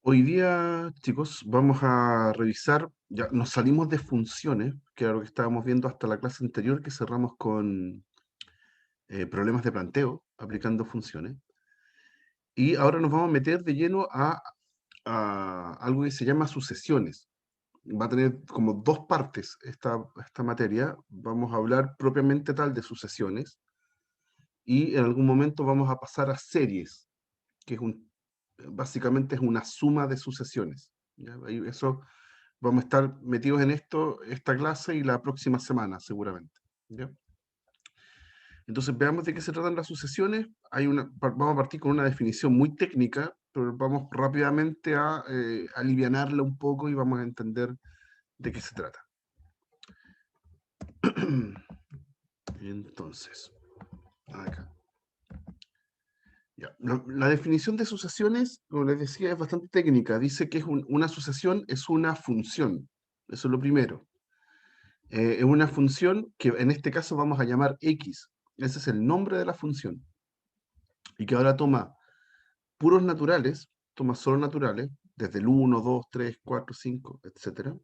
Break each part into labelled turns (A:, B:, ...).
A: Hoy día, chicos, vamos a revisar, ya nos salimos de funciones, que era lo que estábamos viendo hasta la clase anterior, que cerramos con problemas de planteo, aplicando funciones, y ahora nos vamos a meter de lleno a algo que se llama sucesiones. Va a tener como dos partes esta materia. Vamos a hablar propiamente tal de sucesiones, y en algún momento vamos a pasar a series, que básicamente es una suma de sucesiones. ¿Ya? Eso vamos a estar metidos en esto, esta clase y la próxima semana, seguramente. ¿Ya? Entonces, veamos de qué se tratan las sucesiones. Vamos a partir con una definición muy técnica, pero vamos rápidamente a alivianarla un poco y vamos a entender de qué se trata. Entonces, acá. Ya. La definición de sucesiones, como les decía, es bastante técnica. Dice que una sucesión es una función. Eso es lo primero. Es una función que en este caso vamos a llamar X. Ese es el nombre de la función. Y que ahora toma puros naturales, toma solo naturales, desde el 1, 2, 3, 4, 5, etcétera,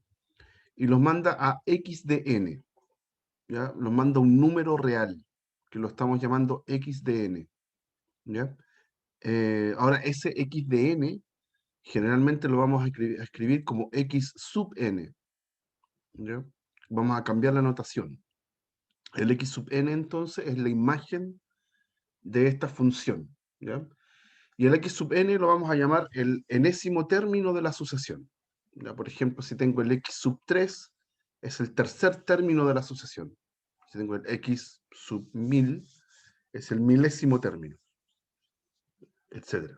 A: y los manda a X de n. ¿Ya? Los manda a un número real, que lo estamos llamando X de n. ¿Ya? Ahora, ese X de n generalmente lo vamos a escribir como X sub n. ¿Ya? Vamos a cambiar la notación. El X sub n entonces es la imagen de esta función. ¿Ya? Y el X sub n lo vamos a llamar el enésimo término de la sucesión. ¿Ya? Por ejemplo, si tengo el X sub 3, es el tercer término de la sucesión. Si tengo el X sub 1000, es el milésimo término, etc.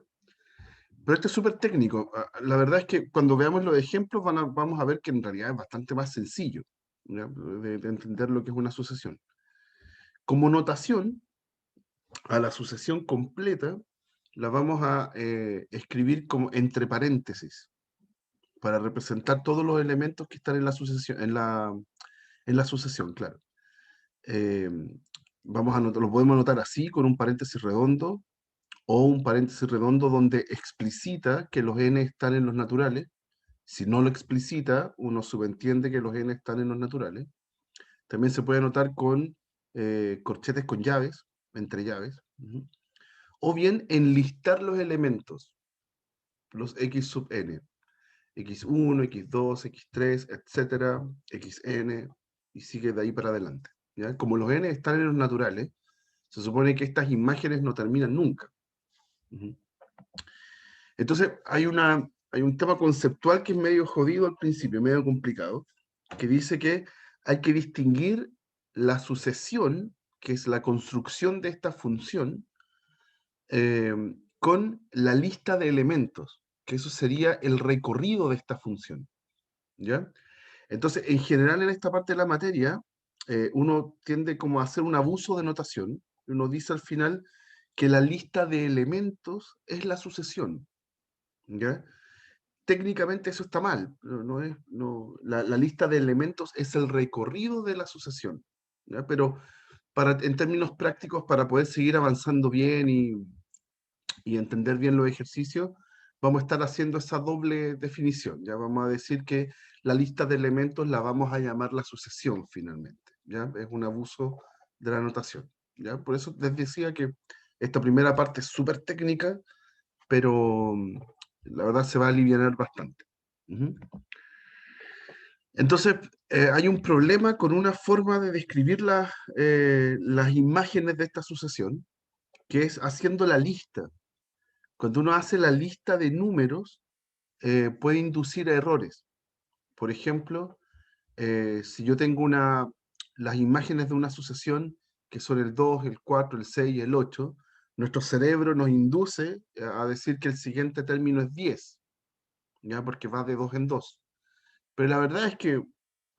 A: Pero esto es súper técnico. La verdad es que cuando veamos los ejemplos vamos a ver que en realidad es bastante más sencillo, ¿ya? De entender lo que es una sucesión. Como notación, a la sucesión completa la vamos a escribir como entre paréntesis, para representar todos los elementos que están en la sucesión, en la sucesión, claro. Eh, lo podemos anotar así, con un paréntesis redondo, o un paréntesis redondo donde explicita que los n están en los naturales. Si no lo explicita, uno subentiende que los n están en los naturales. También se puede anotar con corchetes con llaves, entre llaves. O bien enlistar los elementos, los x sub n. X1, X2, X3, etcétera, Xn, y sigue de ahí para adelante. ¿Ya? Como los n están en los naturales, se supone que estas imágenes no terminan nunca. Ujú. Entonces, hay un tema conceptual que es medio jodido al principio, medio complicado, que dice que hay que distinguir la sucesión, que es la construcción de esta función, eh, con la lista de elementos, que eso sería el recorrido de esta función. ¿Ya? Entonces, en general, en esta parte de la materia, uno tiende como a hacer un abuso de notación. Uno dice al final que la lista de elementos es la sucesión. ¿Ya? Técnicamente eso está mal. La lista de elementos es el recorrido de la sucesión. ¿Ya? Pero en términos prácticos, para poder seguir avanzando bien y entender bien los ejercicios, vamos a estar haciendo esa doble definición. Ya vamos a decir que la lista de elementos la vamos a llamar la sucesión finalmente. ¿Ya? Es un abuso de la notación. ¿Ya? Por eso les decía que esta primera parte es súper técnica, pero la verdad se va a aliviar bastante. Ujú. Entonces, hay un problema con una forma de describir las imágenes de esta sucesión, que es haciendo la lista. Cuando uno hace la lista de números, puede inducir a errores. Por ejemplo, si yo tengo las imágenes de una sucesión, que son el 2, el 4, el 6 y el 8, nuestro cerebro nos induce a decir que el siguiente término es 10, ¿ya? Porque va de 2 en 2. Pero la verdad es que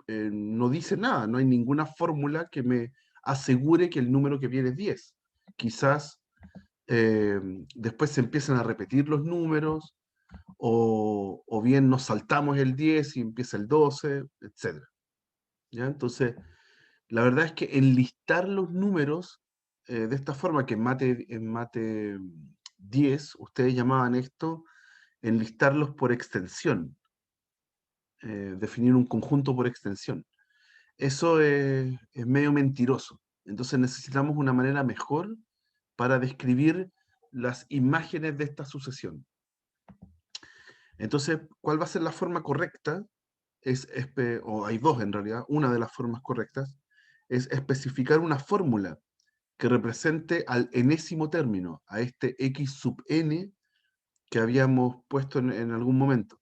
A: no dice nada, no hay ninguna fórmula que me asegure que el número que viene es 10. Quizás eh, después se empiezan a repetir los números, o bien nos saltamos el 10 y empieza el 12, etc. ¿Ya? Entonces, la verdad es que enlistar los números de esta forma, que en mate 10, ustedes llamaban esto enlistarlos por extensión, definir un conjunto por extensión. Eso es medio mentiroso. Entonces necesitamos una manera mejor para describir las imágenes de esta sucesión. Entonces, ¿cuál va a ser la forma correcta? O hay dos en realidad, una de las formas correctas es especificar una fórmula que represente al enésimo término, a este x sub n que habíamos puesto en algún momento.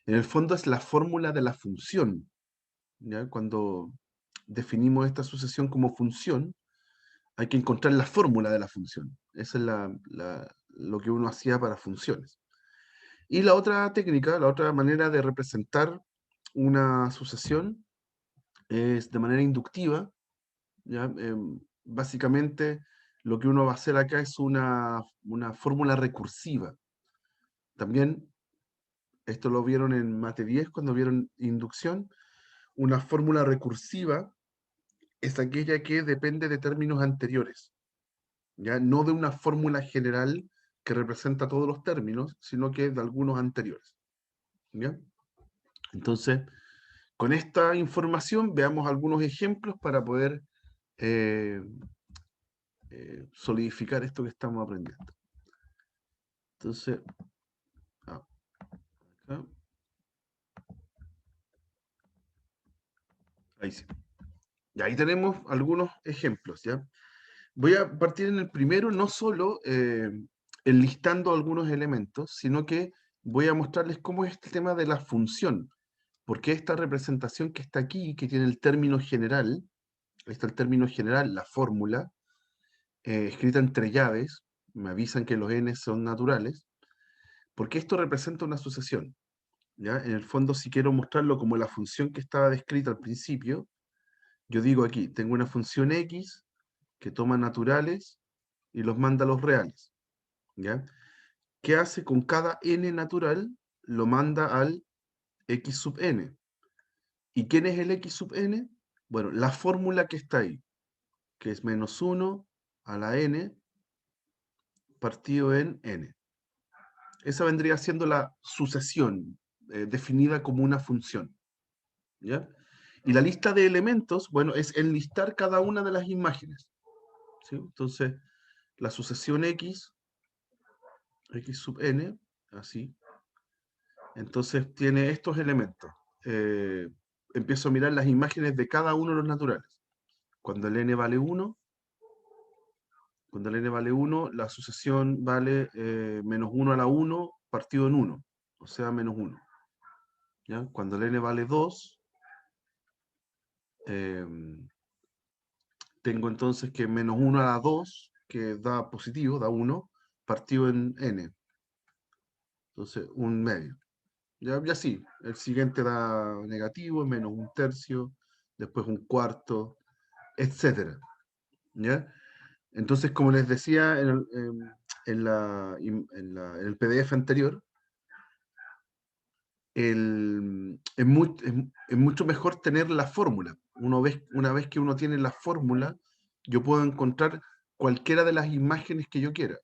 A: En el fondo es la fórmula de la función, ¿ya? Cuando definimos esta sucesión como función, hay que encontrar la fórmula de la función. Eso es lo que uno hacía para funciones. Y la otra técnica, la otra manera de representar una sucesión es de manera inductiva, ¿ya? Básicamente, lo que uno va a hacer acá es una fórmula recursiva. También, esto lo vieron en Mate 10 cuando vieron inducción. Una fórmula recursiva es aquella que depende de términos anteriores, ¿ya? No de una fórmula general que representa todos los términos, sino que de algunos anteriores, ¿ya? Entonces, con esta información veamos algunos ejemplos para poder eh, solidificar esto que estamos aprendiendo. Entonces, acá. Ahí sí. Y ahí tenemos algunos ejemplos, ¿ya? Voy a partir en el primero, no solo enlistando algunos elementos, sino que voy a mostrarles cómo es este tema de la función. Porque esta representación que está aquí, que tiene el término general, ahí está el término general, la fórmula, escrita entre llaves, me avisan que los n son naturales, porque esto representa una sucesión, ¿ya? En el fondo, si quiero mostrarlo como la función que estaba descrita al principio, yo digo aquí, tengo una función x que toma naturales y los manda a los reales, ¿ya? ¿Qué hace con cada n natural? Lo manda al x sub n. ¿Y quién es el x sub n? Bueno, la fórmula que está ahí, que es menos 1 a la n partido en n. Esa vendría siendo la sucesión, definida como una función, ¿ya? Y la lista de elementos, bueno, es enlistar cada una de las imágenes, ¿sí? Entonces, la sucesión x sub n, así. Entonces tiene estos elementos. Empiezo a mirar las imágenes de cada uno de los naturales. Cuando el n vale 1, la sucesión vale menos 1 a la 1 partido en 1, o sea, menos 1. ¿Ya? Cuando el n vale 2, tengo entonces que menos 1 a la 2, que da positivo, da 1, partido en n. Entonces, un medio. Ya sí, el siguiente da negativo, menos un tercio, después un cuarto, etcétera. ¿Ya? Entonces, como les decía en el PDF anterior, es mucho mejor tener la fórmula. Una vez que uno tiene la fórmula, yo puedo encontrar cualquiera de las imágenes que yo quiera.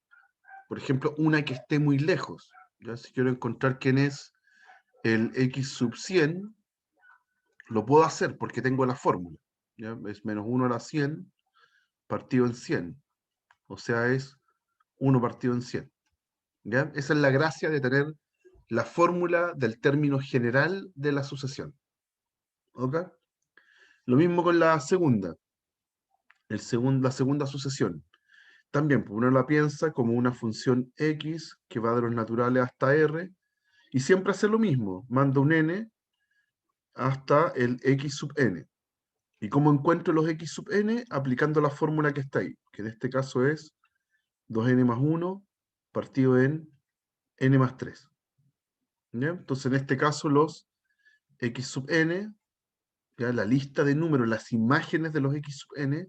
A: Por ejemplo, una que esté muy lejos. ¿Ya? Si quiero encontrar quién es el x sub 100, lo puedo hacer porque tengo la fórmula. ¿Ya? Es menos 1 a la 100 partido en 100. O sea, es 1 partido en 100. ¿Ya? Esa es la gracia de tener la fórmula del término general de la sucesión. ¿Ok? Lo mismo con la segunda. La segunda sucesión. También pues, uno la piensa como una función x que va de los naturales hasta r, y siempre hace lo mismo. Manda un n hasta el x sub n. ¿Y cómo encuentro los x sub n? Aplicando la fórmula que está ahí, que en este caso es 2n más 1 partido en n más 3. ¿Ya? Entonces, en este caso, los x sub n, ¿ya? La lista de números, las imágenes de los x sub n,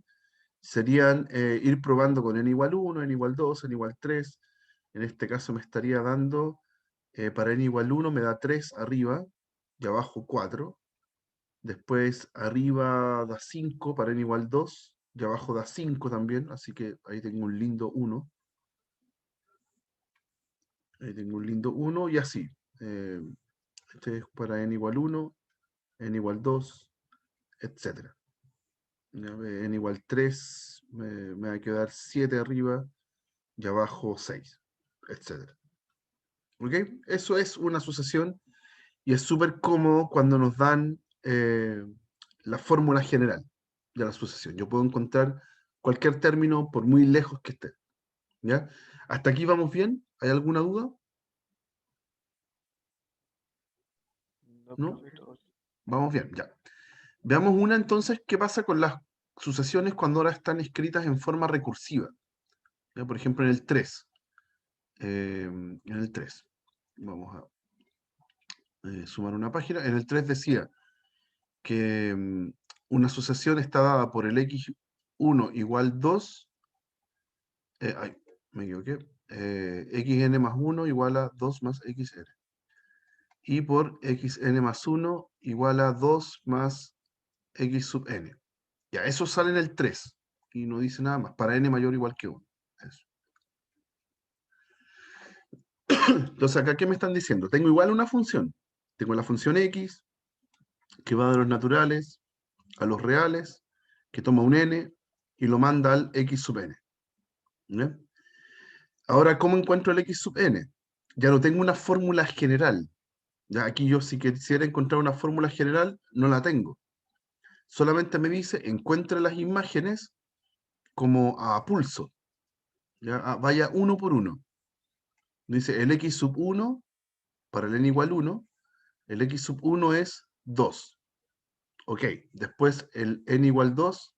A: serían ir probando con n igual 1, n igual 2, n igual 3. En este caso me estaría dando, para n igual 1 me da 3 arriba y abajo 4. Después arriba da 5 para n igual 2 y abajo da 5 también, así que ahí tengo un lindo 1. Ahí tengo un lindo 1 y así. Este es para n igual 1, n igual 2, etc. N igual 3, me va a quedar 7 arriba y abajo 6, etc. ¿Ok? Eso es una asociación y es súper cómodo cuando nos dan la fórmula general de la asociación. Yo puedo encontrar cualquier término por muy lejos que esté. ¿Ya? ¿Hasta aquí vamos bien? ¿Hay alguna duda?
B: No,
A: ¿No?
B: profe, todo.
A: Vamos bien, ya. Veamos una entonces, ¿qué pasa con las sucesiones cuando ahora están escritas en forma recursiva? ¿Ya? Por ejemplo, en el 3. En el 3. Vamos a sumar una página. En el 3 decía que una asociación está dada por el x1 igual 2. Ay, me equivoqué. Xn más 1 igual a 2 más xn. Y por xn más 1 igual a 2 más x sub n. Ya, eso sale en el 3 y no dice nada más, para n mayor o igual que 1. Eso. Entonces, acá, ¿qué me están diciendo? Tengo igual una función. Tengo la función x, que va de los naturales a los reales, que toma un n y lo manda al x sub n. ¿Ya? Ahora, ¿cómo encuentro el x sub n? Ya no tengo una fórmula general. Ya aquí yo, si quisiera encontrar una fórmula general, no la tengo. Solamente me dice, encuentre las imágenes como a pulso. ¿Ya? Vaya uno por uno. Dice el x sub 1 para el n igual 1, el x sub 1 es 2. Ok, después el n igual 2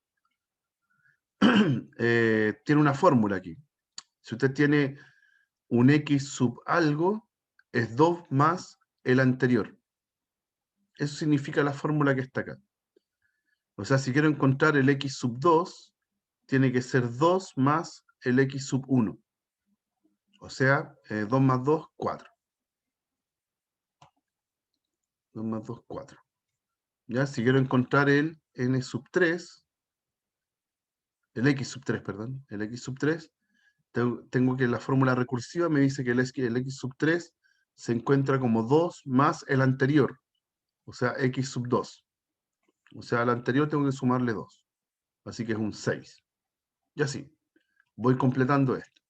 A: tiene una fórmula aquí. Si usted tiene un x sub algo, es 2 más el anterior. Eso significa la fórmula que está acá. O sea, si quiero encontrar el x sub 2, tiene que ser 2 más el x sub 1. O sea, 2 más 2, 4. 2 más 2, 4. ¿Ya? Si quiero encontrar el n sub 3, el x sub 3, perdón, el x sub 3, tengo que la fórmula recursiva me dice que el x sub 3 se encuentra como 2 más el anterior, o sea, x sub 2. O sea, al anterior tengo que sumarle 2. Así que es un 6. Y así, voy completando esto.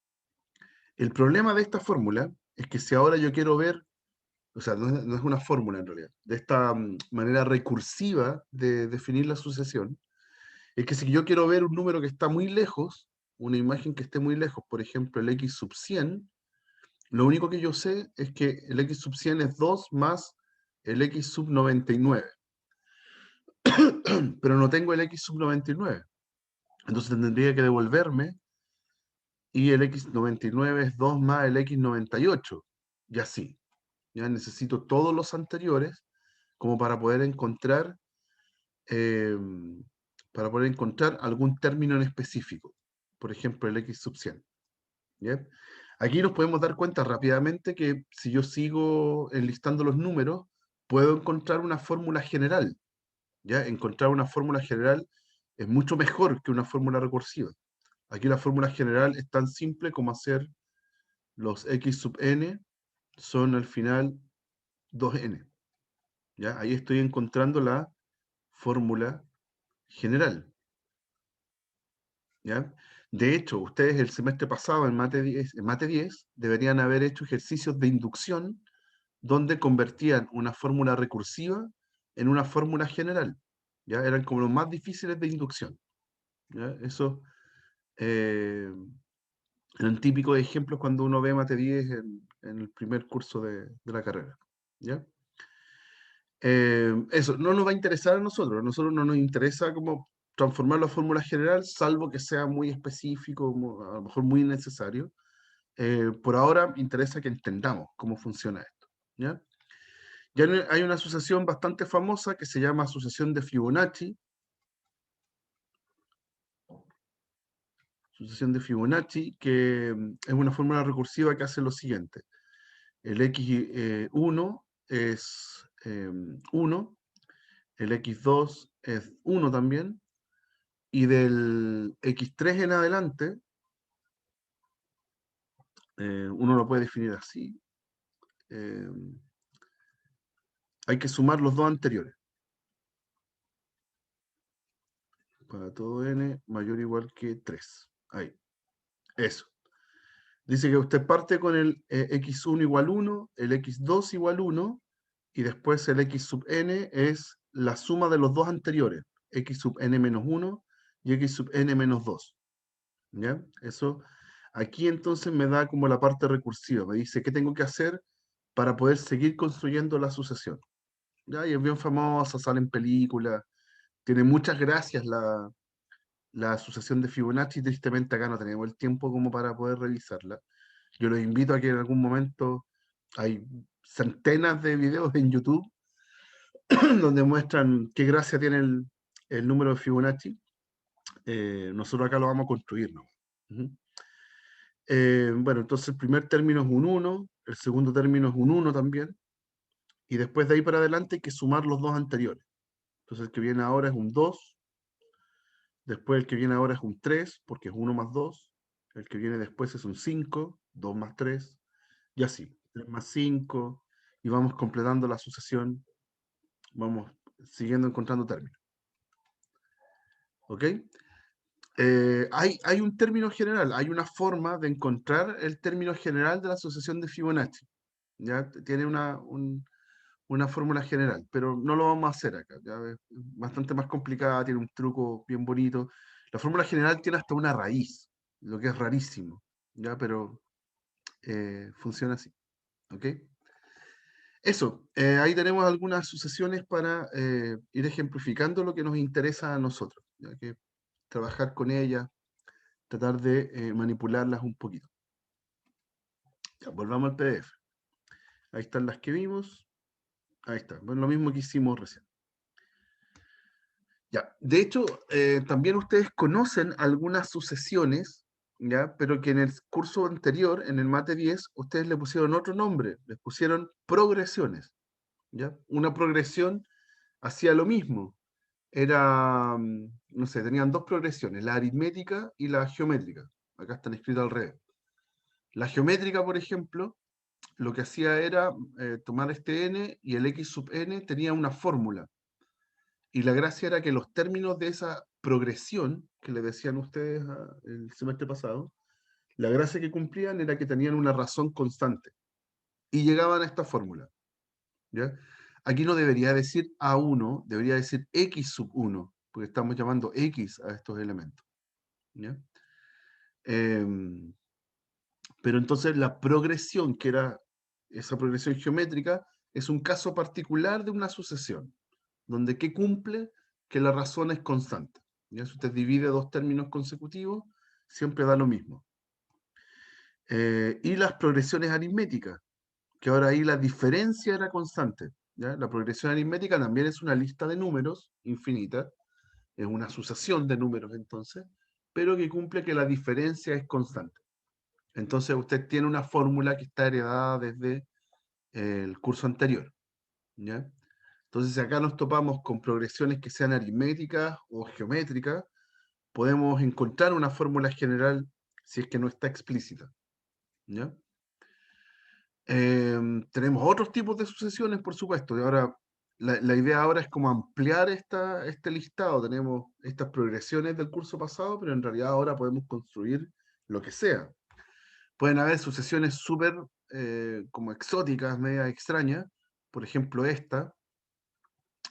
A: El problema de esta fórmula es que si ahora yo quiero ver, o sea, no es una fórmula en realidad, de esta manera recursiva de definir la sucesión, es que si yo quiero ver un número que está muy lejos, una imagen que esté muy lejos, por ejemplo, el x sub 100, lo único que yo sé es que el x sub 100 es 2 más el x sub 99. Pero no tengo el x sub 99. Entonces tendría que devolverme y el x99 es 2 más el x98. Y así. Ya necesito todos los anteriores como eh, para poder encontrar algún término en específico. Por ejemplo, el x sub 100. ¿Ya? Aquí nos podemos dar cuenta rápidamente que si yo sigo enlistando los números, puedo encontrar una fórmula general. ¿Ya? Encontrar una fórmula general es mucho mejor que una fórmula recursiva. Aquí la fórmula general es tan simple como hacer los x sub n son al final 2n. ¿Ya? Ahí estoy encontrando la fórmula general. ¿Ya? De hecho, ustedes el semestre pasado en Mate 10 deberían haber hecho ejercicios de inducción donde convertían una fórmula recursiva en una fórmula general. ¿Ya? Eran como los más difíciles de inducción. ¿Ya? Eso eran típicos ejemplos cuando uno ve Mate 10 en el primer curso de la carrera. ¿Ya? Eso no nos va a interesar a nosotros. A nosotros no nos interesa como transformar la fórmula general, salvo que sea muy específico, a lo mejor muy necesario. Por ahora interesa que entendamos cómo funciona esto. ¿Ya? Ya hay una asociación bastante famosa que se llama asociación de Fibonacci. Asociación de Fibonacci, que es una fórmula recursiva que hace lo siguiente. El x1 es 1, el x2 es 1 también, y del x3 en adelante, uno lo puede definir así. hay que sumar los dos anteriores. Para todo n mayor o igual que 3. Ahí. Eso. Dice que usted parte con el x1 igual 1, el x2 igual 1, y después el x sub n es la suma de los dos anteriores, x sub n menos 1 y x sub n menos 2. ¿Ya? Eso, aquí entonces me da como la parte recursiva, me dice qué tengo que hacer para poder seguir construyendo la sucesión. ¿Ya? Y es bien famosa, sale en películas, tiene muchas gracias la sucesión de Fibonacci, tristemente acá no tenemos el tiempo como para poder revisarla. Yo los invito a que en algún momento, hay centenas de videos en YouTube donde muestran qué gracia tiene el número de Fibonacci. Nosotros acá lo vamos a construir, ¿no? Bueno, entonces el primer término es un 1, el segundo término es un 1 también, y después de ahí para adelante hay que sumar los dos anteriores. Entonces el que viene ahora es un 2, después el que viene ahora es un 3, porque es 1 más 2, el que viene después es un 5, 2 más 3, y así, 3 más 5, y vamos completando la sucesión, vamos siguiendo encontrando términos. ¿Ok? Hay un término general, hay una forma de encontrar el término general de la sucesión de Fibonacci. ¿Ya? Tiene una fórmula general, pero no lo vamos a hacer acá. ¿Ya? Es bastante más complicada, tiene un truco bien bonito. La fórmula general tiene hasta una raíz, lo que es rarísimo, ¿ya? Pero funciona así. ¿Ok? Eso, ahí tenemos algunas sucesiones para ir ejemplificando lo que nos interesa a nosotros, ya que trabajar con ellas, tratar de manipularlas un poquito. Ya, volvamos al PDF. Ahí están las que vimos. Ahí está. Bueno, lo mismo que hicimos recién. Ya. De hecho, también ustedes conocen algunas sucesiones, ¿ya? Pero que en el curso anterior, en el Mate 10, ustedes le pusieron otro nombre. Les pusieron progresiones, ¿ya? Una progresión hacía lo mismo. Era, no sé, tenían dos progresiones, la aritmética y la geométrica. Acá están escritas al revés. La geométrica, por ejemplo, lo que hacía era tomar este n y el x sub n tenía una fórmula. Y la gracia era que los términos de esa progresión, que le decían ustedes el semestre pasado, la gracia que cumplían era que tenían una razón constante. Y llegaban a esta fórmula. ¿Ya? Aquí no debería decir A1, debería decir X sub 1, porque estamos llamando X a estos elementos. ¿Ya? Pero entonces la progresión, que era esa progresión geométrica, es un caso particular de una sucesión, donde ¿qué cumple? Que la razón es constante. ¿Ya? Si usted divide dos términos consecutivos, siempre da lo mismo. Y las progresiones aritméticas, que ahora ahí la diferencia era constante. ¿Ya? La progresión aritmética también es una lista de números infinita, es una sucesión de números entonces, pero que cumple que la diferencia es constante. Entonces usted tiene una fórmula que está heredada desde el curso anterior. ¿Ya? Entonces si acá nos topamos con progresiones que sean aritméticas o geométricas, podemos encontrar una fórmula general si es que no está explícita. ¿Ya? Tenemos otros tipos de sucesiones, por supuesto, y ahora la idea ahora es como ampliar este listado. Tenemos estas progresiones del curso pasado, pero en realidad ahora podemos construir lo que sea. Pueden haber sucesiones súper como exóticas, media extrañas. Por ejemplo, esta,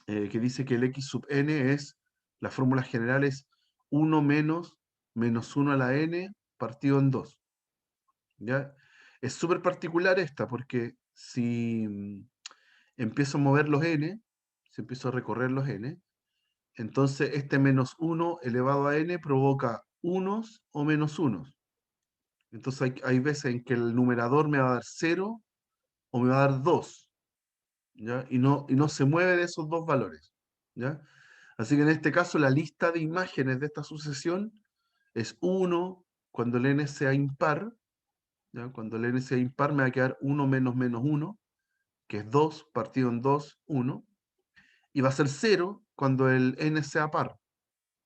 A: que dice que el x sub n es, la fórmula general es 1 menos 1 a la n partido en 2. ¿Ya? Es súper particular esta, porque si empiezo a mover los n, si empiezo a recorrer los n, entonces este menos 1 elevado a n provoca unos o menos unos. Entonces hay veces en que el numerador me va a dar 0 o me va a dar 2, ¿ya? Y no se mueve de esos dos valores, ¿ya? Así que en este caso la lista de imágenes de esta sucesión es 1 cuando el n sea impar, ¿ya? Cuando el n sea impar me va a quedar 1 menos menos 1, que es 2 partido en 2, 1, y va a ser 0 cuando el n sea par,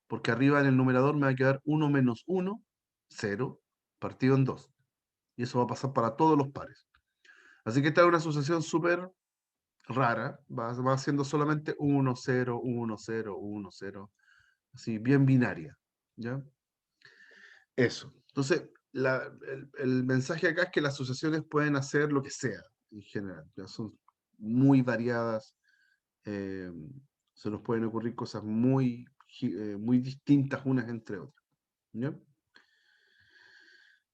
A: porque arriba en el numerador me va a quedar 1 menos 1, 0, partido en 2. Y eso va a pasar para todos los pares. Así que esta es una asociación súper rara, va siendo solamente 1, 0, 1, 0, 1, 0, así, bien binaria, ¿ya? Eso. Entonces, el mensaje acá es que las asociaciones pueden hacer lo que sea, en general, ya son muy variadas, eh, se nos pueden ocurrir cosas muy distintas unas entre otras, ¿ya?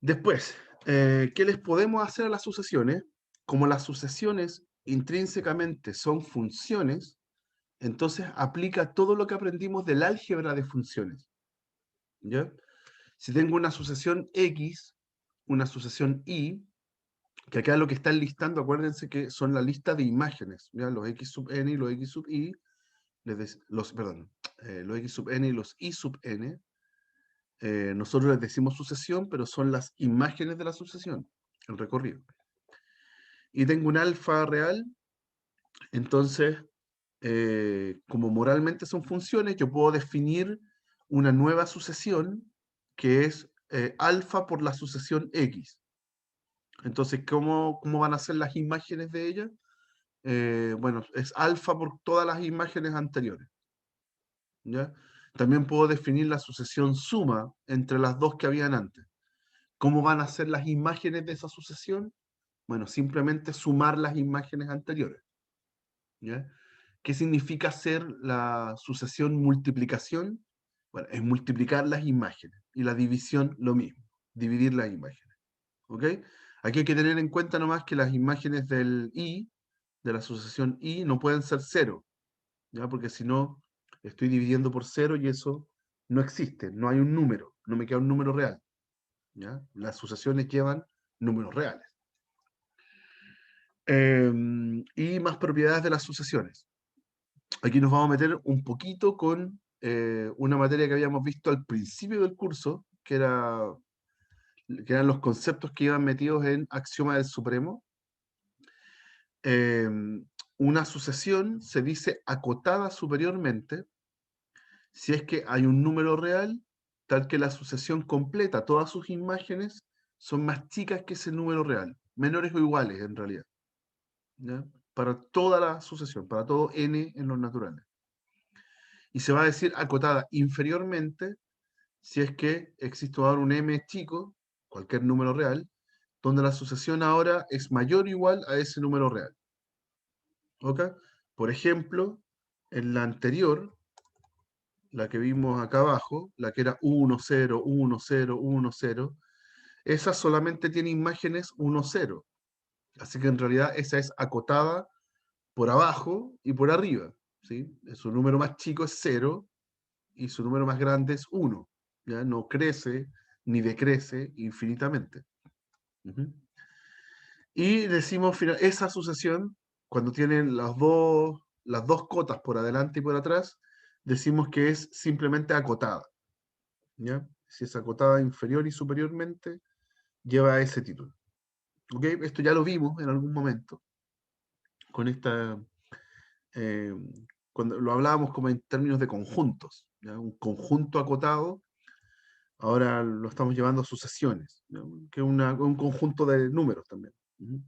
A: Después, ¿qué les podemos hacer a las sucesiones? Como las sucesiones intrínsecamente son funciones, entonces aplica todo lo que aprendimos del álgebra de funciones, ¿ya? Si tengo una sucesión X, una sucesión Y, que acá lo que están listando, acuérdense que son la lista de imágenes, ¿ya? Los X sub n y los X sub I, los X sub n y los Y sub n, nosotros les decimos sucesión, pero son las imágenes de la sucesión, el recorrido. Y tengo un alfa real, entonces, como moralmente son funciones, yo puedo definir una nueva sucesión que es alfa por la sucesión X. Entonces, ¿cómo van a ser las imágenes de ella? Bueno, es alfa por todas las imágenes anteriores, ¿ya? También puedo definir la sucesión suma entre las dos que habían antes. ¿Cómo van a ser las imágenes de esa sucesión? Bueno, simplemente sumar las imágenes anteriores, ¿ya? ¿Qué significa hacer la sucesión multiplicación? Bueno, es multiplicar las imágenes. Y la división, lo mismo, dividir las imágenes, ¿ok? Aquí hay que tener en cuenta nomás que las imágenes del I, de la sucesión I, no pueden ser cero, ¿ya? Porque si no, estoy dividiendo por cero y eso no existe, no hay un número, no me queda un número real, ¿ya? Las sucesiones llevan números reales. Y más propiedades de las sucesiones. Aquí nos vamos a meter un poquito con una materia que habíamos visto al principio del curso, que eran los conceptos que iban metidos en axioma del supremo. Una sucesión se dice acotada superiormente si es que hay un número real tal que la sucesión completa, todas sus imágenes son más chicas que ese número real, menores o iguales en realidad, ¿ya? Para toda la sucesión, para todo n en los naturales. Y se va a decir acotada inferiormente si es que existe ahora un m chico, cualquier número real, donde la sucesión ahora es mayor o igual a ese número real. ¿Ok? Por ejemplo, en la anterior, la que vimos acá abajo, la que era 1, 0, 1, 0, 1, 0, esa solamente tiene imágenes 1, 0. Así que en realidad esa es acotada por abajo y por arriba, ¿sí? Su número más chico es 0 y su número más grande es 1. ¿Ya? No crece ni decrece infinitamente. Uh-huh. Y decimos, esa sucesión, cuando tienen las dos cotas por adelante y por atrás, decimos que es simplemente acotada, ¿ya? Si es acotada inferior y superiormente, lleva ese título. ¿Ok? Esto ya lo vimos en algún momento, con esta, eh, cuando lo hablábamos como en términos de conjuntos, ¿ya? Un conjunto acotado, ahora lo estamos llevando a sucesiones, ¿no? Que es un conjunto de números también. Uh-huh.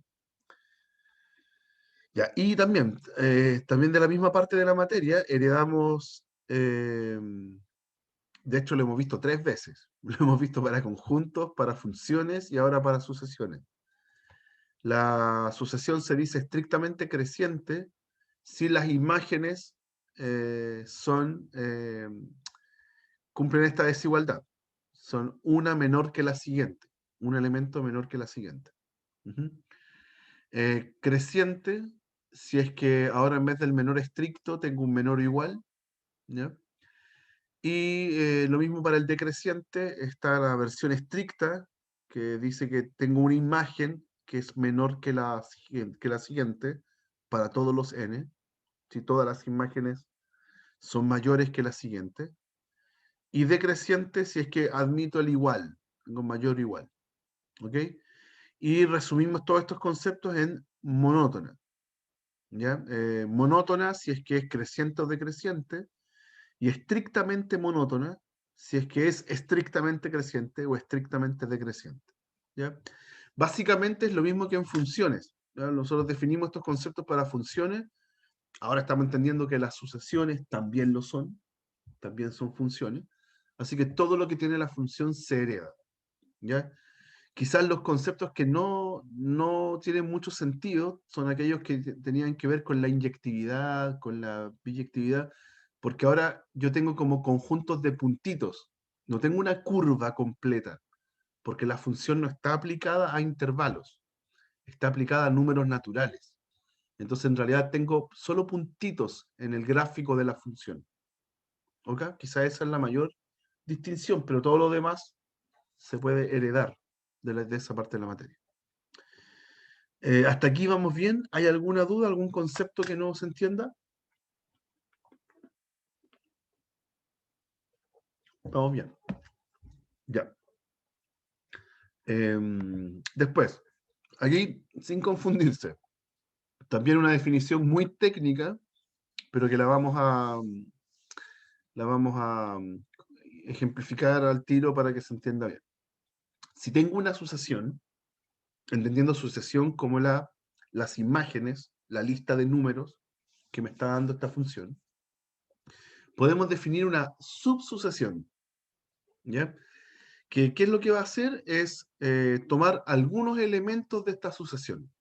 A: Ya, y también de la misma parte de la materia, heredamos, de hecho lo hemos visto 3 veces, lo hemos visto para conjuntos, para funciones y ahora para sucesiones. La sucesión se dice estrictamente creciente si las imágenes cumplen esta desigualdad. Son una menor que la siguiente, un elemento menor que la siguiente. Uh-huh. Creciente, si es que ahora en vez del menor estricto tengo un menor igual, ¿ya? Y lo mismo para el decreciente, está la versión estricta, que dice que tengo una imagen que es menor que la siguiente para todos los n, si todas las imágenes son mayores que la siguiente. Y decreciente si es que admito el igual, tengo mayor o igual. ¿Ok? Y resumimos todos estos conceptos en monótona. ¿Ya? Monótona si es que es creciente o decreciente, y estrictamente monótona si es que es estrictamente creciente o estrictamente decreciente. ¿Ya? Básicamente es lo mismo que en funciones. ¿ya? Nosotros definimos estos conceptos para funciones. Ahora estamos entendiendo que las sucesiones también lo son, también son funciones. Así que todo lo que tiene la función se hereda, ¿ya? Quizás los conceptos que no tienen mucho sentido son aquellos que tenían que ver con la inyectividad, con la biyectividad, porque ahora yo tengo como conjuntos de puntitos, no tengo una curva completa, porque la función no está aplicada a intervalos, está aplicada a números naturales. Entonces en realidad tengo solo puntitos en el gráfico de la función. ¿Ok? Quizás esa es la mayor distinción, pero todo lo demás se puede heredar de esa parte de la materia. ¿Hasta aquí vamos bien? ¿Hay alguna duda, algún concepto que no se entienda? Vamos bien. Ya. Después, aquí, sin confundirse, también una definición muy técnica, pero que la vamos a ejemplificar al tiro para que se entienda bien. Si tengo una sucesión, entendiendo sucesión como las imágenes, la lista de números que me está dando esta función, podemos definir una subsucesión, ¿ya? ¿Qué es lo que va a hacer? Es tomar algunos elementos de esta sucesión,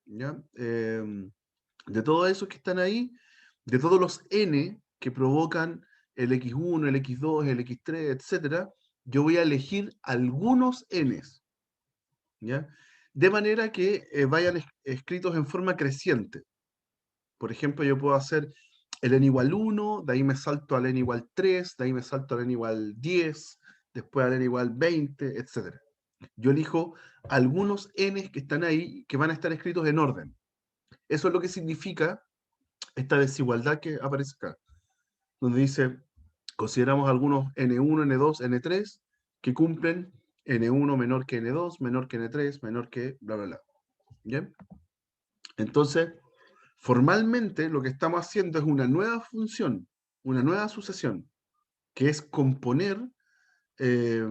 A: ¿ya? De todos esos que están ahí, de todos los n que provocan el x1, el x2, el x3, etcétera, yo voy a elegir algunos n's, ¿ya? De manera que vayan escritos en forma creciente. Por ejemplo, yo puedo hacer el n igual 1, de ahí me salto al n igual 3, de ahí me salto al n igual 10, después al n igual 20, etc. Yo elijo algunos n que están ahí que van a estar escritos en orden. Eso es lo que significa esta desigualdad que aparece acá, donde dice, consideramos algunos n1, n2, n3 que cumplen n1 menor que n2, menor que n3, menor que bla, bla, bla. ¿Bien? Entonces, formalmente lo que estamos haciendo es una nueva función, una nueva sucesión, que es componer eh,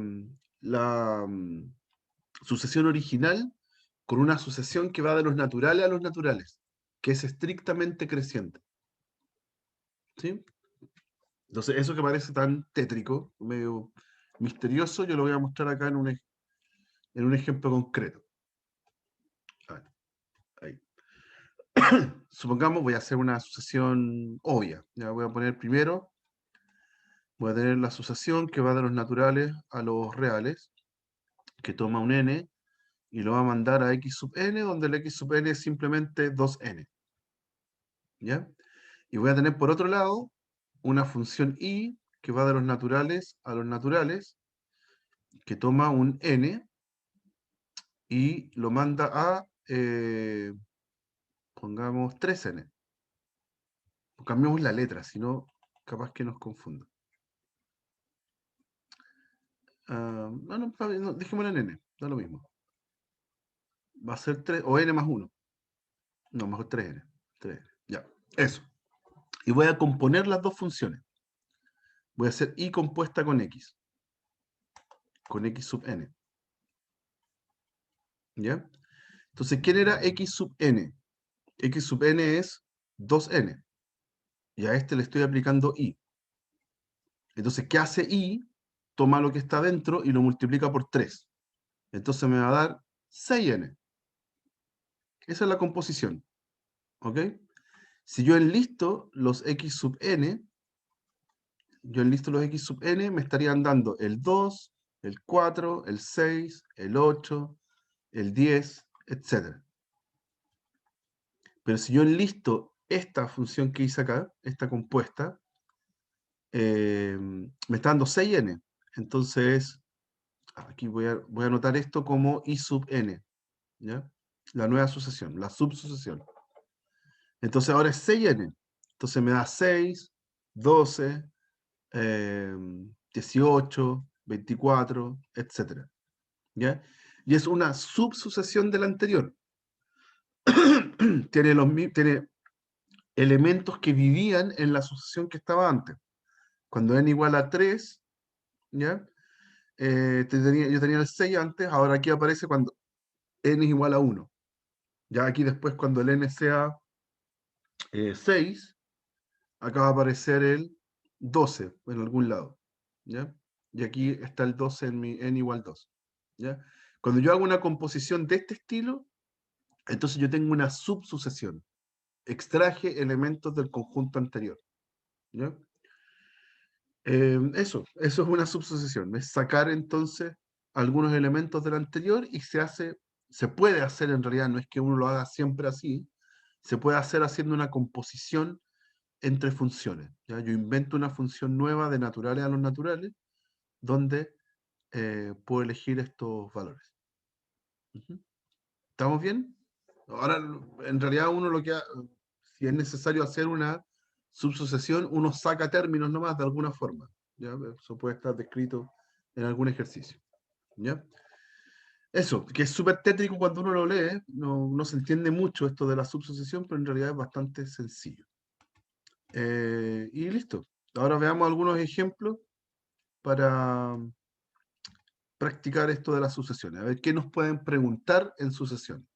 A: la sucesión original con una sucesión que va de los naturales a los naturales, que es estrictamente creciente. ¿Sí? Entonces, eso que parece tan tétrico, medio misterioso, yo lo voy a mostrar acá en un ejemplo concreto. Ahí. Supongamos, voy a hacer una sucesión obvia. Ya voy a poner primero, voy a tener la sucesión que va de los naturales a los reales, que toma un n y lo va a mandar a x sub n, donde el x sub n es simplemente 2n. ¿Ya? Y voy a tener por otro lado una función y que va de los naturales a los naturales, que toma un n y lo manda a, pongamos, 3n. Cambiamos la letra, si no, capaz que nos confunda. No, dejémoslo en n, da lo mismo. Va a ser 3, o n más 1. No, mejor 3n. 3n. Ya, eso. Y voy a componer las dos funciones. Voy a hacer y compuesta con x sub n. ¿Ya? Entonces, ¿quién era x sub n? X sub n es 2n. Y a este le estoy aplicando y. Entonces, ¿qué hace y? Toma lo que está dentro y lo multiplica por 3. Entonces me va a dar 6n. Esa es la composición. ¿Ok? Si yo enlisto los x sub n, me estarían dando el 2, el 4, el 6, el 8, el 10, etc. Pero si yo enlisto esta función que hice acá, esta compuesta, me está dando 6n. Entonces, aquí voy a anotar esto como i sub n, ¿ya? La nueva sucesión, la subsucesión. Entonces ahora es 6n. Entonces me da 6, 12, 18, 24, etc. ¿Ya? Y es una subsucesión de la anterior. tiene elementos que vivían en la sucesión que estaba antes. Cuando n igual a 3, ¿ya? Yo tenía el 6 antes, ahora aquí aparece cuando n es igual a 1. Ya aquí después cuando el n sea 6, acá va a aparecer el 12 en algún lado, ¿ya? Y aquí está el 12 en mi n igual 2, ¿ya? Cuando yo hago una composición de este estilo, entonces yo tengo una subsucesión. Extraje elementos del conjunto anterior, ¿ya? Eso es una subsucesión, es sacar entonces algunos elementos del anterior y se puede hacer en realidad, no es que uno lo haga siempre así, se puede hacer haciendo una composición entre funciones. ¿Ya? Yo invento una función nueva de naturales a los naturales, donde puedo elegir estos valores. Ujú. ¿Estamos bien? Ahora, en realidad uno si es necesario hacer una subsucesión, uno saca términos nomás de alguna forma. ¿Ya? Eso puede estar descrito en algún ejercicio. ¿Ya? Eso, que es súper tétrico cuando uno lo lee, no se entiende mucho esto de la subsucesión, pero en realidad es bastante sencillo. Y listo. Ahora veamos algunos ejemplos para practicar esto de las sucesiones. A ver qué nos pueden preguntar en sucesiones.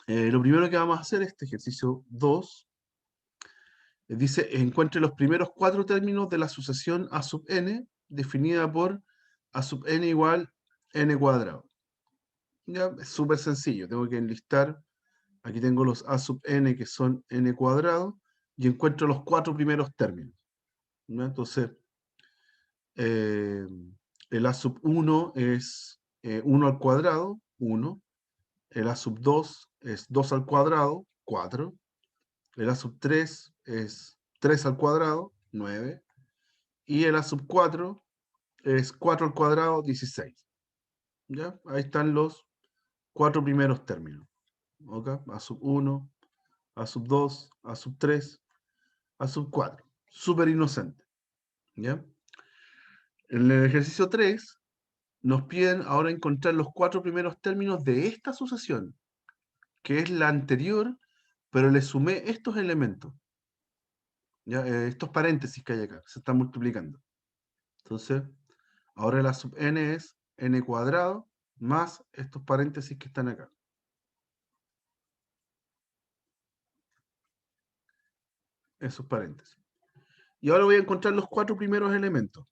A: Lo primero que vamos a hacer, este ejercicio 2, dice, encuentre los primeros 4 términos de la sucesión a sub n, definida por a sub n igual n cuadrado. Ya, es súper sencillo, tengo que enlistar, aquí tengo los a sub n que son n cuadrado, y encuentro los 4 primeros términos. ¿Ya? Entonces, el a sub 1 es 1 al cuadrado, 1. El a sub 2 es 2 al cuadrado, 4. El a sub 3 es 3 al cuadrado, 9. Y el a sub 4 es 4 al cuadrado, 16. ¿Ya? Ahí están los 4 primeros términos. ¿Ok? A sub 1, a sub 2, a sub 3, a sub 4. Súper inocente. ¿Ya? En el ejercicio 3 nos piden ahora encontrar los 4 primeros términos de esta sucesión, que es la anterior, pero le sumé estos elementos, ¿ya? Estos paréntesis que hay acá, se están multiplicando. Entonces, ahora la sub n es n cuadrado más estos paréntesis que están acá. Esos paréntesis. Y ahora voy a encontrar los 4 primeros elementos.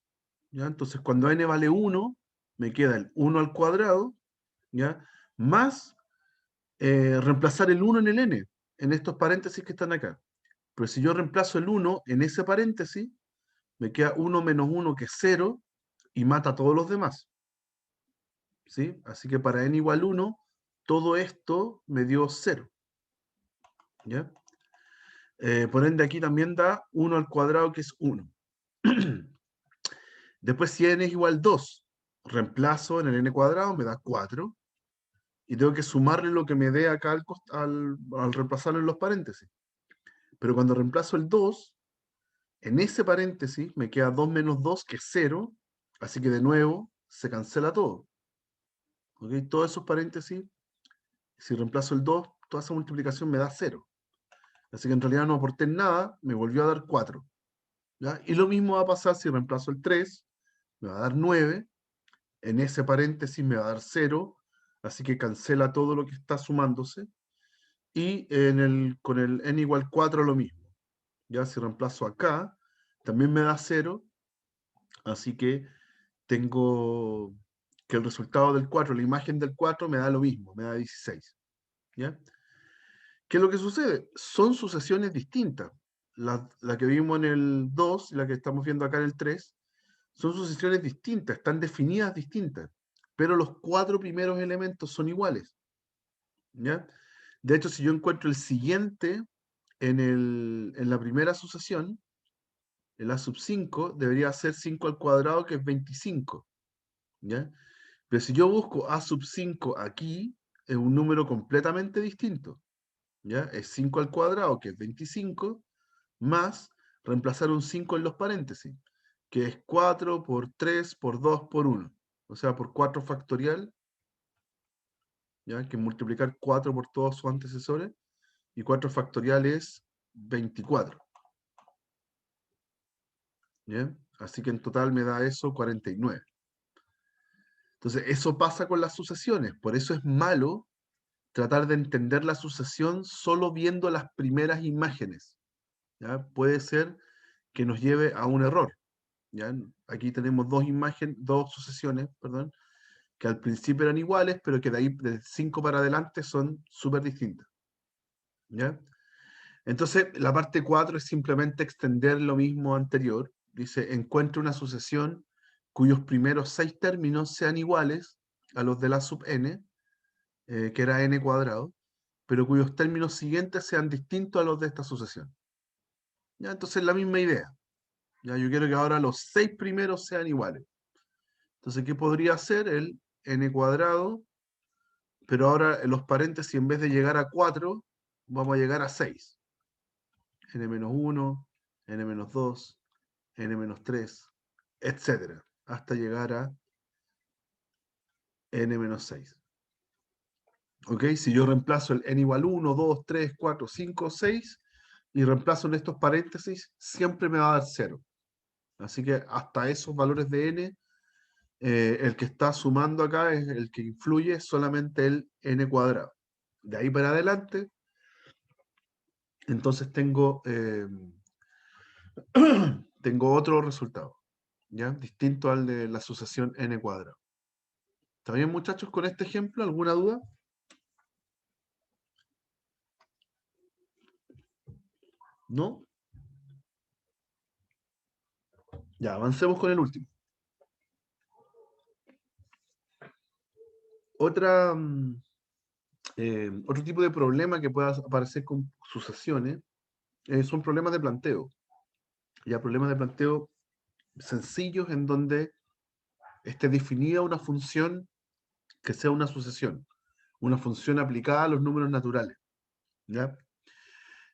A: ¿Ya? Entonces, cuando n vale 1, me queda el 1 al cuadrado, ¿ya? Más reemplazar el 1 en el n, en estos paréntesis que están acá. Pero si yo reemplazo el 1 en ese paréntesis, me queda 1 menos 1 que es 0 y mata a todos los demás. ¿Sí? Así que para n igual 1, todo esto me dio 0. ¿Ya? Por ende aquí también da 1 al cuadrado que es 1. Después si n es igual 2, reemplazo en el n cuadrado, me da 4. Y tengo que sumarle lo que me dé acá al reemplazarlo en los paréntesis. Pero cuando reemplazo el 2, en ese paréntesis me queda 2 menos 2 que es 0. Así que de nuevo se cancela todo. ¿Okay? Todos esos paréntesis, si reemplazo el 2, toda esa multiplicación me da 0. Así que en realidad no aporté nada, me volvió a dar 4. ¿Ya? Y lo mismo va a pasar si reemplazo el 3, me va a dar 9. En ese paréntesis me va a dar 0. Así que cancela todo lo que está sumándose. Y con el n igual 4 lo mismo. Ya si reemplazo acá, también me da 0. Así que tengo que el resultado del 4, la imagen del 4 me da lo mismo, me da 16. ¿Ya? ¿Qué es lo que sucede? Son sucesiones distintas. La que vimos en el 2 y la que estamos viendo acá en el 3, son sucesiones distintas, están definidas distintas, pero los 4 primeros elementos son iguales. ¿Ya? De hecho, si yo encuentro el siguiente en la primera sucesión, el a sub 5 debería ser 5 al cuadrado, que es 25. ¿Ya? Pero si yo busco a sub 5 aquí, es un número completamente distinto. ¿Ya? Es 5 al cuadrado, que es 25, más reemplazar un 5 en los paréntesis, que es 4 por 3 por 2 por 1. O sea, por 4 factorial, ¿ya? Que multiplicar 4 por todos sus antecesores, y 4 factorial es 24. ¿Ya? Así que en total me da eso 49. Entonces, eso pasa con las sucesiones. Por eso es malo tratar de entender la sucesión solo viendo las primeras imágenes. ¿Ya? Puede ser que nos lleve a un error. ¿Ya? Aquí tenemos dos sucesiones, perdón, que al principio eran iguales, pero que de ahí, de 5 para adelante, son súper distintas. ¿Ya? Entonces, la parte 4 es simplemente extender lo mismo anterior. Dice, encuentre una sucesión cuyos primeros 6 términos sean iguales a los de la sub n, que era n cuadrado, pero cuyos términos siguientes sean distintos a los de esta sucesión. ¿Ya? Entonces, la misma idea. ¿Ya? Yo quiero que ahora los 6 primeros sean iguales. Entonces, ¿qué podría ser? El n cuadrado, pero ahora en los paréntesis, en vez de llegar a 4, vamos a llegar a 6. n-1, n-2, n-3, etcétera, hasta llegar a n-6. ¿Ok? Si yo reemplazo el n igual 1, 2, 3, 4, 5, 6, y reemplazo en estos paréntesis, siempre me va a dar 0. Así que hasta esos valores de n, el que está sumando acá es el que influye solamente el n cuadrado. De ahí para adelante, entonces tengo otro resultado, ¿ya? Distinto al de la sucesión n cuadrado. ¿Está bien, muchachos, con este ejemplo? ¿Alguna duda? ¿No? Ya, avancemos con el último. Otro tipo de problema que pueda aparecer con sucesiones son problemas de planteo. Ya, problemas de planteo sencillos en donde esté definida una función que sea una sucesión, una función aplicada a los números naturales. ¿Ya?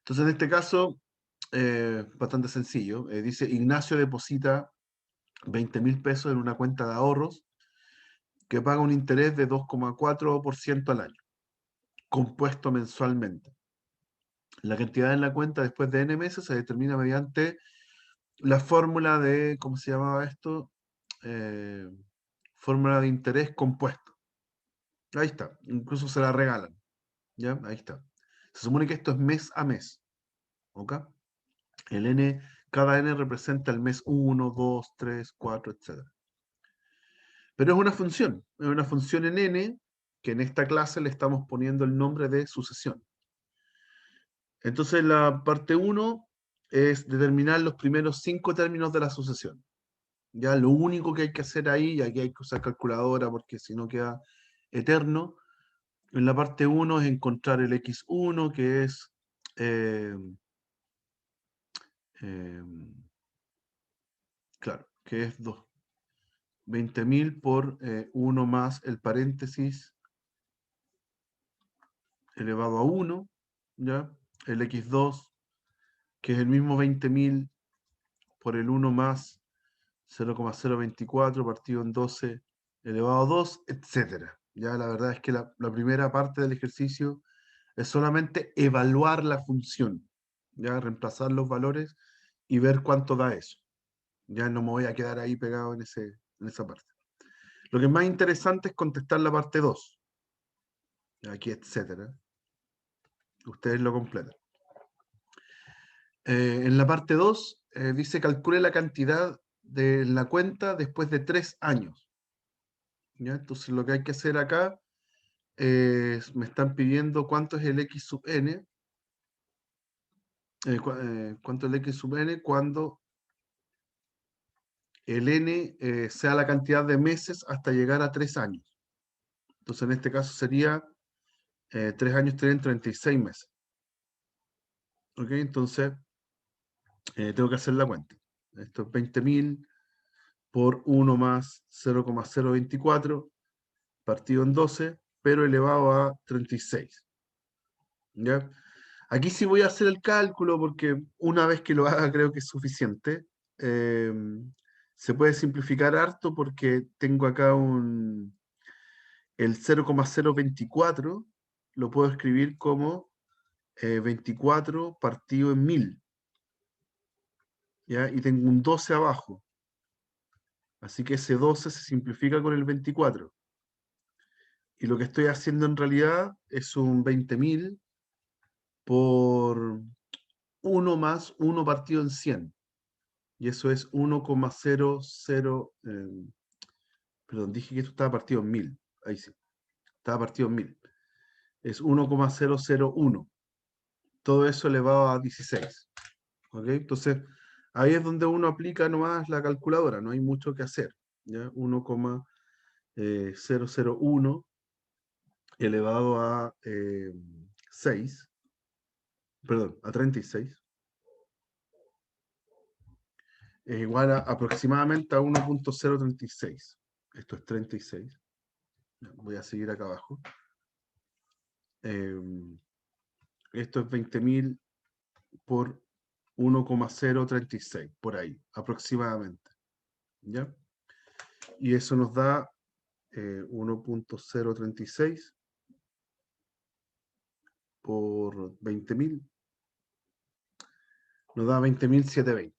A: Entonces, en este caso, bastante sencillo. Dice, Ignacio deposita 20.000 pesos en una cuenta de ahorros que paga un interés de 2,4% al año, compuesto mensualmente. La cantidad en la cuenta después de n meses se determina mediante la fórmula de, ¿cómo se llamaba esto? Eh, Fórmula de interés compuesto. Ahí está, incluso se la regalan. ¿Ya? Ahí está. Se supone que esto es mes a mes. ¿Ok? El n, cada n representa el mes 1, 2, 3, 4, etc. Pero es una función en n que en esta clase le estamos poniendo el nombre de sucesión. Entonces la parte 1 es determinar los primeros 5 términos de la sucesión. Ya lo único que hay que hacer ahí, y aquí hay que usar calculadora porque si no queda eterno, en la parte 1 es encontrar el x1, que es claro, que es 20.000 por 1 más el paréntesis elevado a 1, ¿ya? El x2, que es el mismo 20.000 por el 1 más 0,024 partido en 12 elevado a 2, etcétera. Ya la verdad es que la primera parte del ejercicio es solamente evaluar la función, ya reemplazar los valores y ver cuánto da eso. Ya no me voy a quedar ahí pegado en esa parte. Lo que es más interesante es contestar la parte 2. Aquí, etcétera. Ustedes lo completan. En la parte 2 dice calcule la cantidad de la cuenta después de 3 años. ¿Ya? Entonces lo que hay que hacer acá es, me están pidiendo cuánto es el x sub n, cuánto es el x sub n cuando el n sea la cantidad de meses hasta llegar a 3 años. Entonces en este caso sería 3 años tienen 36 meses. ¿Ok? Entonces tengo que hacer la cuenta. Esto es 20.000 por 1 más 0,024 partido en 12, pero elevado a 36. ¿Ya? Aquí sí voy a hacer el cálculo porque una vez que lo haga creo que es suficiente. Eh, Se puede simplificar harto porque tengo acá el 0,024, lo puedo escribir como 24 partido en 1000. ¿Ya? Y tengo un 12 abajo. Así que ese 12 se simplifica con el 24. Y lo que estoy haciendo en realidad es un 20.000 por 1 más 1 partido en 100. Y eso es 1,00. Perdón, dije que esto estaba partido en 1000. Ahí sí. Estaba partido en 1000. Es 1,001. Todo eso elevado a 16. ¿Ok? Entonces, ahí es donde uno aplica nomás la calculadora. No hay mucho que hacer. ¿Ya? 1,001 elevado a 6. Perdón, a 36. Es igual a aproximadamente a 1,036. Esto es 36. Voy a seguir acá abajo. Esto es 20.000 por 1,036, por ahí, aproximadamente. ¿Ya? Y eso nos da 1,036 por 20.000. Nos da 20.720.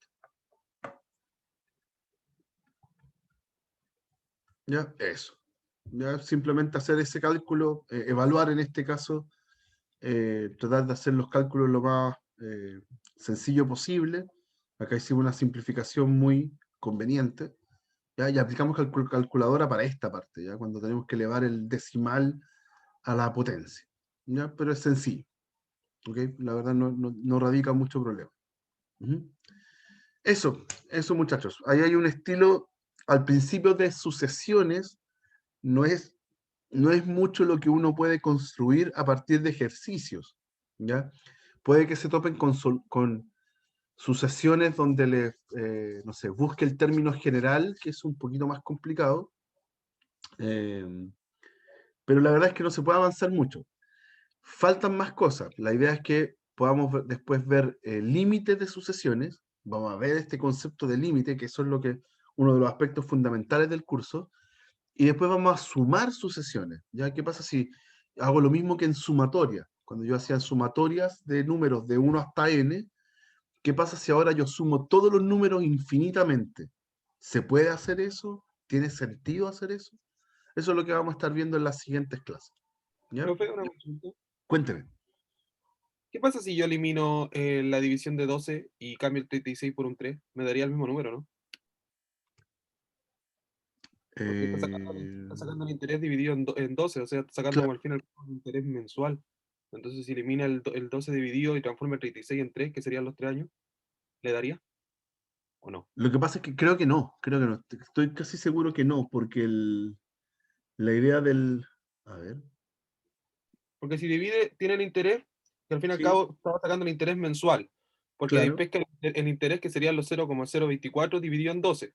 A: ¿Ya? Eso. ¿Ya? Simplemente hacer ese cálculo, evaluar en este caso, tratar de hacer los cálculos lo más sencillo posible. Acá hicimos una simplificación muy conveniente. ¿Ya? Y aplicamos calculadora para esta parte, ¿ya? Cuando tenemos que elevar el decimal a la potencia. ¿Ya? Pero es sencillo. ¿Ok? La verdad no radica mucho problema. Eso muchachos. Ahí hay un estilo, al principio de sucesiones, no es mucho lo que uno puede construir a partir de ejercicios, ¿ya? Puede que se topen con sucesiones donde no sé, busque el término general, que es un poquito más complicado, pero la verdad es que no se puede avanzar mucho. Faltan más cosas. La idea es que podamos después ver límites de sucesiones. Vamos a ver este concepto de límite, que eso es lo que uno de los aspectos fundamentales del curso. Y después vamos a sumar sucesiones. ¿Ya? ¿Qué pasa si hago lo mismo que en sumatoria? Cuando yo hacía sumatorias de números de 1 hasta n, ¿qué pasa si ahora yo sumo todos los números infinitamente? ¿Se puede hacer eso? ¿Tiene sentido hacer eso? Eso es lo que vamos a estar viendo en las siguientes clases. ¿Ya?
B: Profe, una consulta.
A: Cuénteme.
B: ¿Qué pasa si yo elimino la división de 12 y cambio el 36 por un 3? Me daría el mismo número, ¿no? Porque está
A: Eh,
B: sacando el interés dividido en 12, o sea, está sacando como
A: claro,
B: al final un interés mensual. Entonces, si elimina el 12 dividido y transforma el 36 en 3, que serían los 3 años, ¿le daría o no?
A: lo que pasa es que creo que no, estoy casi seguro que no, porque la idea del... A ver,
B: Porque si divide, tiene el interés, que al fin y al
A: sí,
B: cabo estaba sacando el interés mensual. Porque
A: claro,
B: después que el interés, que serían los 0,024 dividido en 12.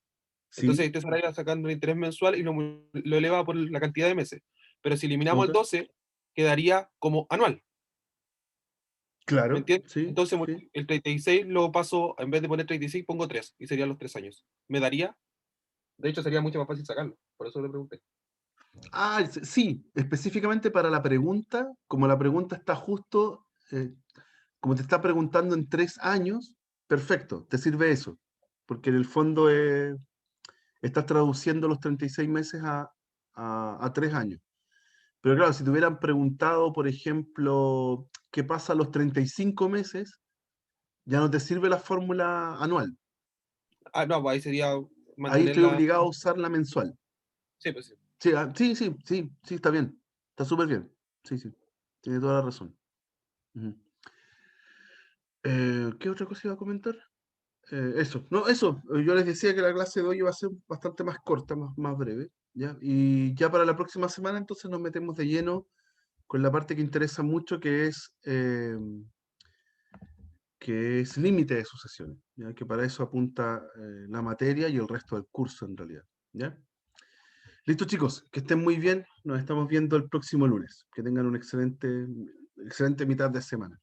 B: Entonces
A: sí,
B: ahí te estaría sacando el interés mensual y lo eleva por la cantidad de meses. Pero si eliminamos el
A: ok,
B: 12, quedaría como anual. ¿Me
A: claro,
B: entiendes?
A: sí,
B: Entonces
A: sí.
B: el 36 lo paso, en vez de poner 36, pongo 3 y serían los 3 años. ¿Me daría? De hecho, sería mucho más fácil sacarlo. Por eso le pregunté.
A: Ah, sí, específicamente para la pregunta, como la pregunta está justo, como te está preguntando en 3 años, perfecto, te sirve eso, porque en el fondo estás traduciendo los 36 meses a 3 años. Pero claro, si te hubieran preguntado, por ejemplo, qué pasa a los 35 meses, ya no te sirve la fórmula anual.
B: Ah, no, pues ahí sería
A: Ahí estoy
B: mantenerla.
A: obligado a usar la mensual.
B: Sí, pues sí.
A: Sí, sí, sí, sí, sí, está bien. Está súper bien. Sí, sí. Tiene toda la razón. Ujú. ¿Qué otra cosa iba a comentar? Eso, no, eso. Yo les decía que la clase de hoy iba a ser bastante más corta, más breve, ¿ya? Y ya para la próxima semana entonces nos metemos de lleno con la parte que interesa mucho, que es límite de sucesiones, ¿ya? Que para eso apunta la materia y el resto del curso en realidad, ¿ya? Listo, chicos, que estén muy bien. Nos estamos viendo el próximo lunes. Que tengan una excelente mitad de semana.